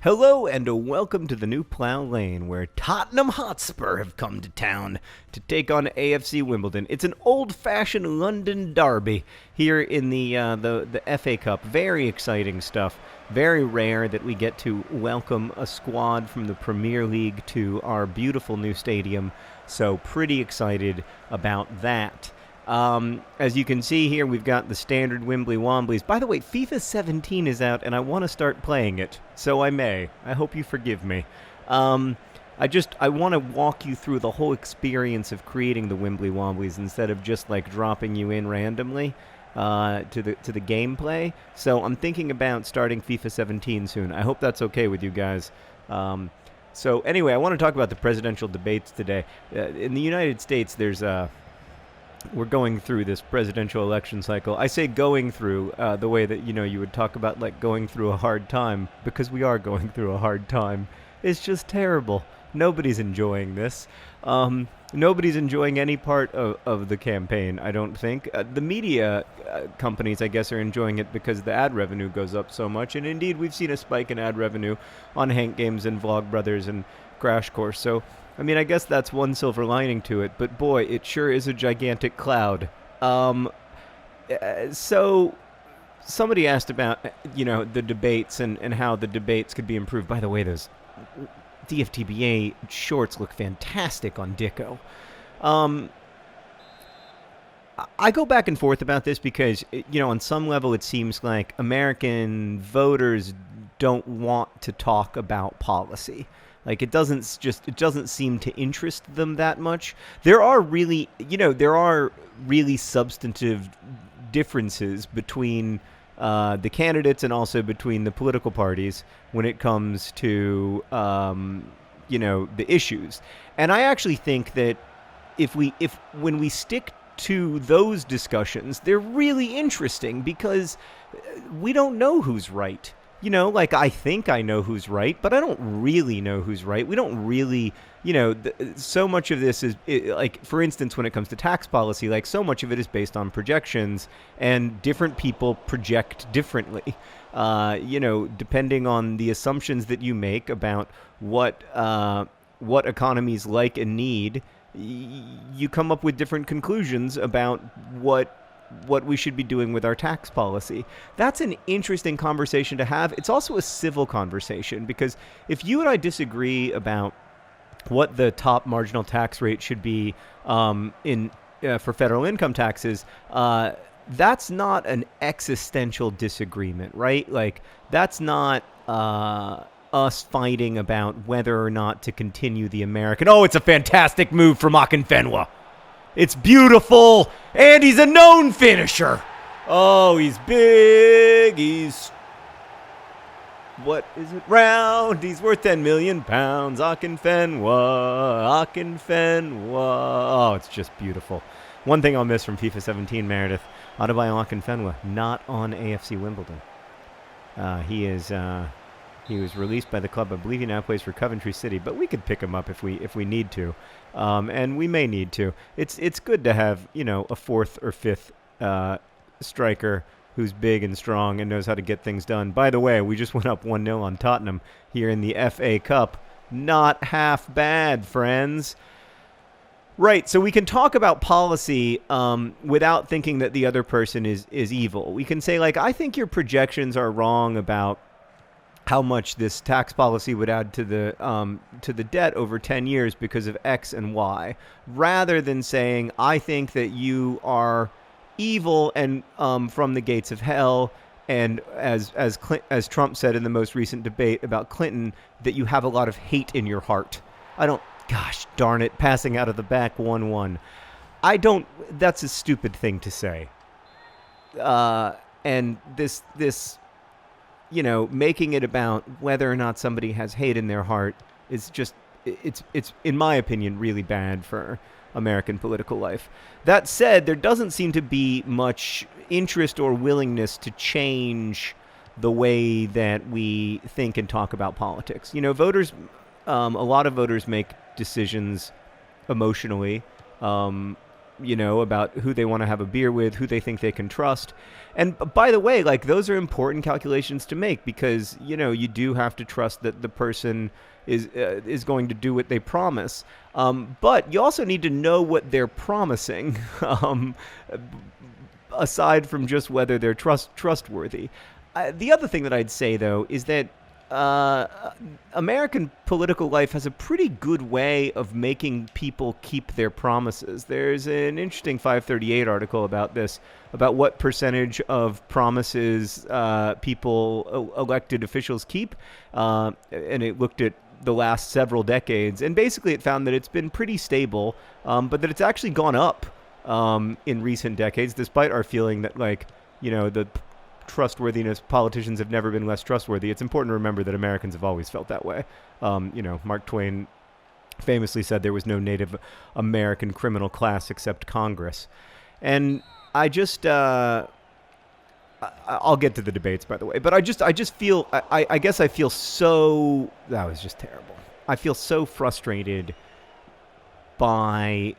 Hello and welcome to the new Plough Lane, where Tottenham Hotspur have come to town to take on AFC Wimbledon. It's an old-fashioned London derby here in the FA Cup. Very exciting stuff. Very rare that we get to welcome a squad from the Premier League to our beautiful new stadium. So pretty excited about that. As you can see here, we've got the standard Wimbly Womblys. By the way, FIFA 17 is out, and I want to start playing it, so I may. I hope you forgive me. I want to walk you through the whole experience of creating the Wimbly Womblys instead of just, like, dropping you in randomly to the gameplay. So I'm thinking about starting FIFA 17 soon. I hope that's okay with you guys. So anyway, I want to talk about the presidential debates today. In the United States, we're going through this presidential election cycle. I say going through the way that, you would talk about, like, going through a hard time, because we are going through a hard time. It's just terrible. Nobody's enjoying this. Nobody's enjoying any part of the campaign, I don't think. The media companies, I guess, are enjoying it because the ad revenue goes up so much. And indeed, we've seen a spike in ad revenue on hankgames and Vlogbrothers and Crash Course. So I mean, I guess that's one silver lining to it, but boy, it sure is a gigantic cloud. So somebody asked about, the debates and how the debates could be improved. By the way, those DFTBA shorts look fantastic on Dicko. I go back and forth about this because, on some level it seems like American voters don't want to talk about policy. Like, it doesn't seem to interest them that much. There are really substantive differences between the candidates and also between the political parties when it comes to, the issues. And I actually think that when we stick to those discussions, they're really interesting because we don't know who's right. I think I know who's right, but I don't really know who's right. We don't really, so much of this is, like, for instance, when it comes to tax policy, like, so much of it is based on projections, and different people project differently, depending on the assumptions that you make about what economies like and need. You come up with different conclusions about what we should be doing with our tax policy. That's an interesting conversation to have. It's also a civil conversation, because if you and I disagree about what the top marginal tax rate should be for federal income taxes, that's not an existential disagreement, right? Like, that's not us fighting about whether or not to continue the American. Oh, it's a fantastic move from Akinfenwa. It's beautiful, and he's a known finisher. Oh, he's big. What is it? Round. He's worth 10 million pounds. Akinfenwa. Oh, it's just beautiful. One thing I'll miss from FIFA 17, Meredith, Adebayo Akinfenwa, not on AFC Wimbledon. He was released by the club. I believe he now plays for Coventry City, but we could pick him up if we need to, and we may need to. It's good to have a fourth or fifth striker who's big and strong and knows how to get things done. By the way, we just went up 1-0 on Tottenham here in the FA Cup. Not half bad, friends. Right, so we can talk about policy without thinking that the other person is evil. We can say, like, I think your projections are wrong about how much this tax policy would add to the debt over 10 years because of X and Y, rather than saying, I think that you are evil and from the gates of hell, and as Trump said in the most recent debate about Clinton, that you have a lot of hate in your heart. Gosh darn it, passing out of the back 1-1. That's a stupid thing to say. And this making it about whether or not somebody has hate in their heart is just, it's in my opinion, really bad for American political life. That said, there doesn't seem to be much interest or willingness to change the way that we think and talk about politics. Voters, a lot of voters make decisions emotionally, about who they want to have a beer with, who they think they can trust. And by the way, like, those are important calculations to make because, you do have to trust that the person is going to do what they promise. But you also need to know what they're promising, aside from just whether they're trustworthy. The other thing that I'd say, though, is that American political life has a pretty good way of making people keep their promises. There's an interesting 538 article about this, about what percentage of promises elected officials keep, and it looked at the last several decades, and basically it found that it's been pretty stable, but that it's actually gone up in recent decades, despite our feeling that, the trustworthiness, politicians have never been less trustworthy. It's important to remember that Americans have always felt that way. Mark Twain famously said there was no Native American criminal class except Congress. And I just, I'll get to the debates, by the way, but I just feel, I guess I feel so, that was just terrible. I feel so frustrated by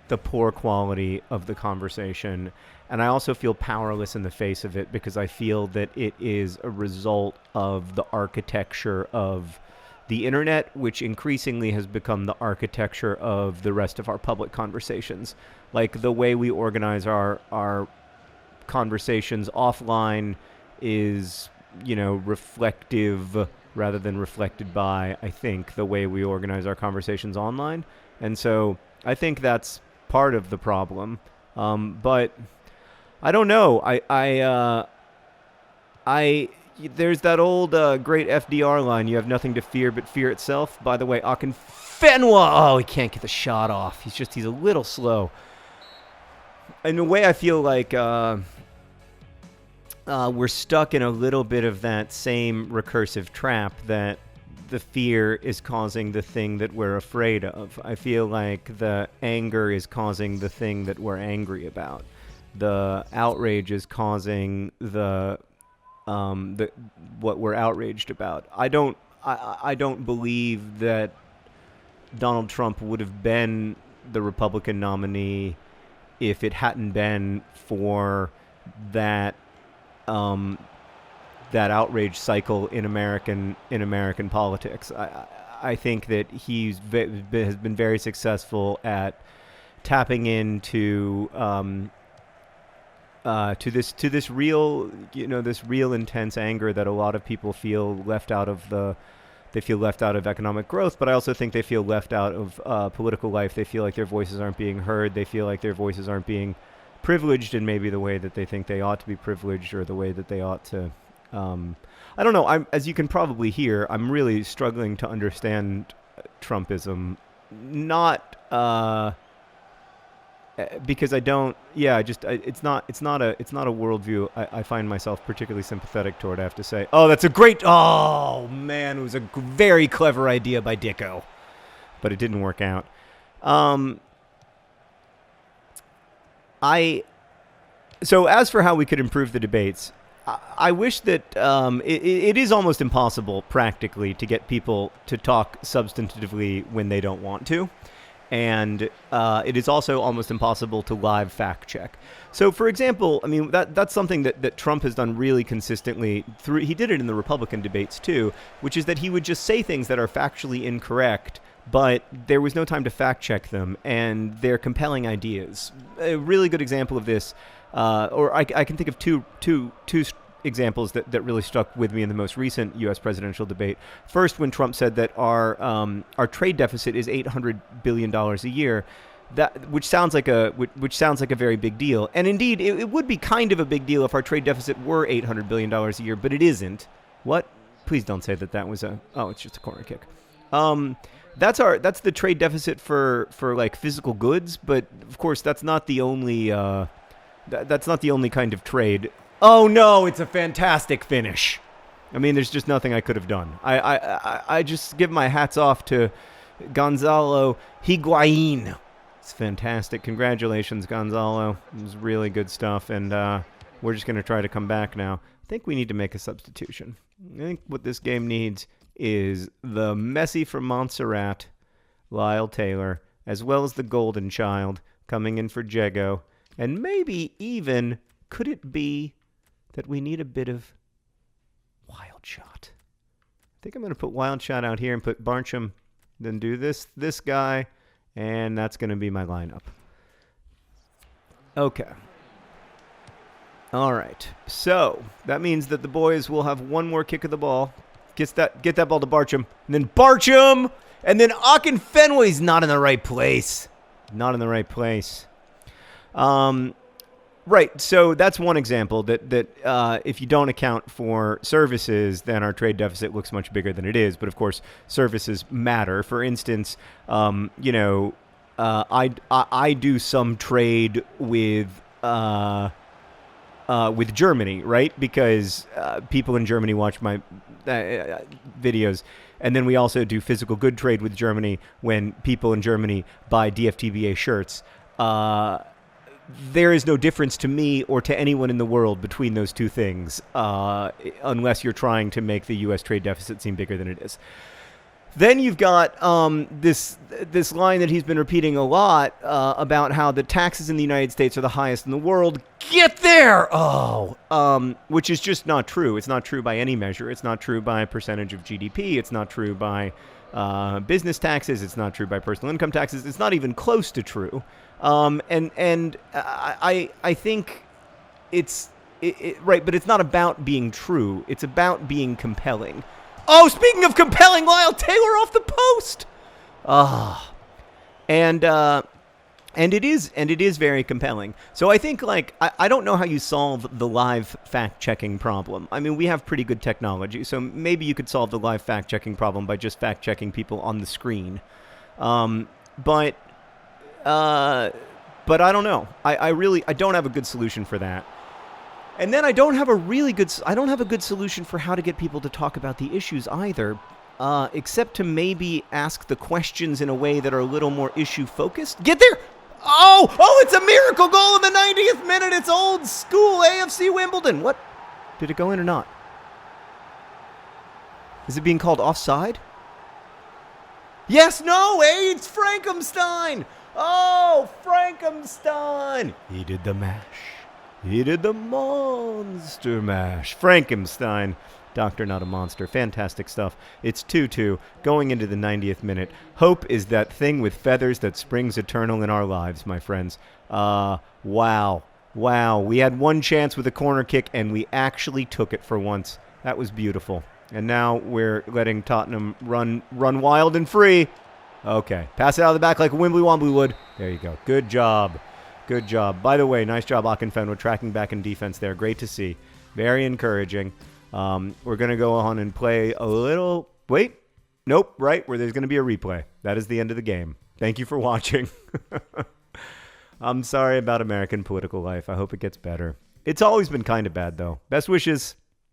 the poor quality of the conversation. And I also feel powerless in the face of it because I feel that it is a result of the architecture of the internet, which increasingly has become the architecture of the rest of our public conversations. Like, the way we organize our conversations offline is, reflective rather than reflected by, I think, the way we organize our conversations online. And so I think that's part of the problem. But I don't know. There's that old great FDR line, you have nothing to fear but fear itself. By the way, Akinfenwa, he can't get the shot off. He's a little slow. In a way, I feel like we're stuck in a little bit of that same recursive trap that the fear is causing the thing that we're afraid of. I feel like the anger is causing the thing that we're angry about. The outrage is causing the what we're outraged about. I don't believe that Donald Trump would have been the Republican nominee if it hadn't been for that that outrage cycle in American politics. I think that has been very successful at tapping into to this real intense anger that a lot of people feel left out of economic growth, but I also think they feel left out of political life. They feel like their voices aren't being heard. They feel like their voices aren't being privileged in maybe the way that they think they ought to be privileged, or the way that they ought to. I don't know. As you can probably hear, I'm really struggling to understand Trumpism. Not because I don't. Yeah, it's not a worldview I find myself particularly sympathetic toward, I have to say. Oh, that's a great. Oh man, it was a very clever idea by Dicko, but it didn't work out. So as for how we could improve the debates, I wish that it is almost impossible practically to get people to talk substantively when they don't want to. And it is also almost impossible to live fact check. So, for example, I mean, that's something that Trump has done really consistently. He did it in the Republican debates, too, which is that he would just say things that are factually incorrect, but there was no time to fact check them, and they're compelling ideas. A really good example of this, or I can think of two examples that really stuck with me in the most recent U.S. presidential debate. First, when Trump said that our trade deficit is $800 billion a year, which sounds like a very big deal. And indeed, it would be kind of a big deal if our trade deficit were $800 billion a year, but it isn't. What? Please don't say that was it's just a corner kick. That's the trade deficit for like physical goods, but of course that's not the only kind of trade. Oh no, it's a fantastic finish. I mean, there's just nothing I could have done. I just give my hats off to Gonzalo Higuain. It's fantastic. Congratulations, Gonzalo. It was really good stuff, and we're just going to try to come back now. I think we need to make a substitution. I think what this game needs is the Messi from Montserrat, Lyle Taylor, as well as the Golden Child, coming in for Jego. And maybe even, could it be that we need a bit of wild shot? I think I'm going to put wild shot out here and put Barncham, then do this guy, and that's going to be my lineup. Okay. All right. So that means that the boys will have one more kick of the ball. Get that ball to Barncham, and then Barncham, and then Akinfenway's not in the right place. Not in the right place. Right, so that's one example that if you don't account for services, then our trade deficit looks much bigger than it is. But of course, services matter. For instance, I do some trade with Germany, right? Because people in Germany watch my videos. And then we also do physical good trade with Germany when people in Germany buy DFTBA shirts. There is no difference to me or to anyone in the world between those two things, unless you're trying to make the U.S. trade deficit seem bigger than it is. Then you've got this line that he's been repeating a lot about how the taxes in the United States are the highest in the world. Get there! Which is just not true. It's not true by any measure. It's not true by percentage of GDP. It's not true by business taxes. It's not true by personal income taxes. It's not even close to true. I think it's right, but it's not about being true. It's about being compelling. Oh, speaking of compelling, Lyle Taylor off the post. And it is very compelling. So I think, like, I don't know how you solve the live fact-checking problem. I mean, we have pretty good technology, so maybe you could solve the live fact-checking problem by just fact-checking people on the screen. But I don't know. I don't have a good solution for that. And then I don't have a good solution for how to get people to talk about the issues either, except to maybe ask the questions in a way that are a little more issue-focused. Get there! Oh, it's a miracle goal in the 90th minute. It's old school AFC Wimbledon. What? Did it go in or not? Is it being called offside? Yes, no, it's Frankenstein. Oh, Frankenstein. He did the mash. He did the monster mash. Frankenstein. Doctor, not a monster. Fantastic stuff. It's 2-2 going into the 90th minute. Hope is that thing with feathers that springs eternal in our lives, my friends. Wow. We had one chance with a corner kick, and we actually took it for once. That was beautiful. And now we're letting Tottenham run wild and free. Okay. Pass it out of the back like a Wimbly Wombly would. There you go. Good job. By the way, nice job, Akinfenwa, tracking back in defense there. Great to see. Very encouraging. We're going to go on and play a little... Wait. Nope. Right. Where there's going to be a replay. That is the end of the game. Thank you for watching. I'm sorry about American political life. I hope it gets better. It's always been kind of bad, though. Best wishes.